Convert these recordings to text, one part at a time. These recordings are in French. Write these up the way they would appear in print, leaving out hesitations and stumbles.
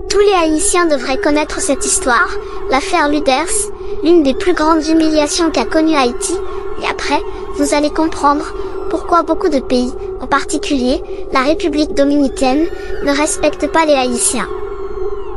Tous les Haïtiens devraient connaître cette histoire, l'affaire Luders, l'une des plus grandes humiliations qu'a connue Haïti, et après, vous allez comprendre pourquoi beaucoup de pays, en particulier la République dominicaine, ne respectent pas les Haïtiens.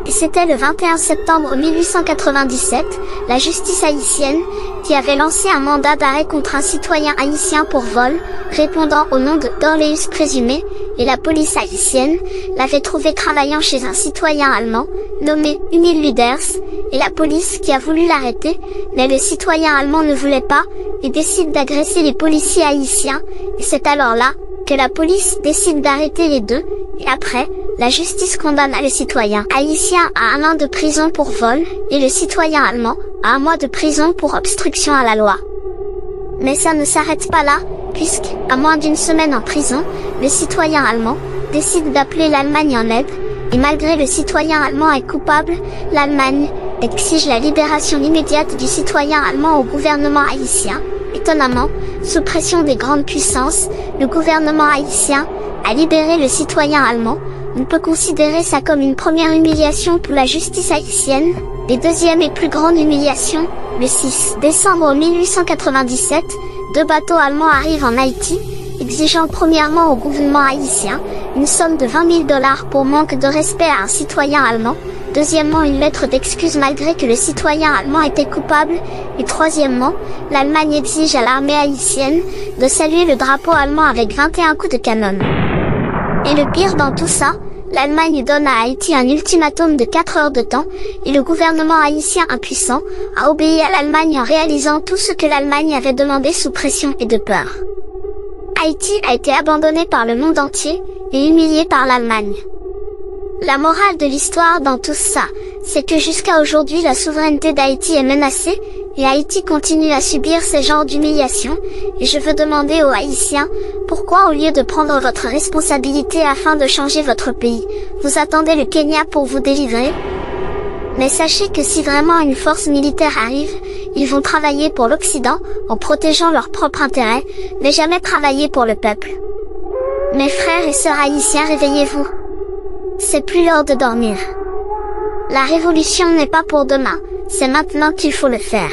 Et c'était le 21 septembre 1897, la justice haïtienne, qui avait lancé un mandat d'arrêt contre un citoyen haïtien pour vol, répondant au nom de Dorleus présumé, et la police haïtienne l'avait trouvé travaillant chez un citoyen allemand, nommé Emil Luders, et la police qui a voulu l'arrêter, mais le citoyen allemand ne voulait pas, et décide d'agresser les policiers haïtiens, et c'est alors là, que la police décide d'arrêter les deux, et après, la justice condamne le citoyen haïtien à 1 an de prison pour vol, et le citoyen allemand à 1 mois de prison pour obstruction à la loi. Mais ça ne s'arrête pas là, puisque, à moins d'1 semaine en prison, le citoyen allemand décide d'appeler l'Allemagne en aide, et malgré le citoyen allemand est coupable, l'Allemagne exige la libération immédiate du citoyen allemand au gouvernement haïtien. Étonnamment, sous pression des grandes puissances, le gouvernement haïtien a libéré le citoyen allemand. On peut considérer ça comme une première humiliation pour la justice haïtienne, et deuxième et plus grande humiliation, le 6 décembre 1897, 2 bateaux allemands arrivent en Haïti, exigeant premièrement au gouvernement haïtien une somme de $20 000 pour manque de respect à un citoyen allemand, deuxièmement une lettre d'excuse malgré que le citoyen allemand était coupable, et troisièmement, l'Allemagne exige à l'armée haïtienne de saluer le drapeau allemand avec 21 coups de canon. Et le pire dans tout ça, l'Allemagne donne à Haïti un ultimatum de 4 heures de temps, et le gouvernement haïtien impuissant a obéi à l'Allemagne en réalisant tout ce que l'Allemagne avait demandé sous pression et de peur. Haïti a été abandonné par le monde entier, et humilié par l'Allemagne. La morale de l'histoire dans tout ça, c'est que jusqu'à aujourd'hui la souveraineté d'Haïti est menacée, et Haïti continue à subir ce genre d'humiliation, et je veux demander aux Haïtiens, pourquoi au lieu de prendre votre responsabilité afin de changer votre pays, vous attendez le Kenya pour vous délivrer? Mais sachez que si vraiment une force militaire arrive, ils vont travailler pour l'Occident, en protégeant leur propre intérêt, mais jamais travailler pour le peuple. Mes frères et sœurs haïtiens, réveillez-vous. C'est plus l'heure de dormir. La révolution n'est pas pour demain, c'est maintenant qu'il faut le faire.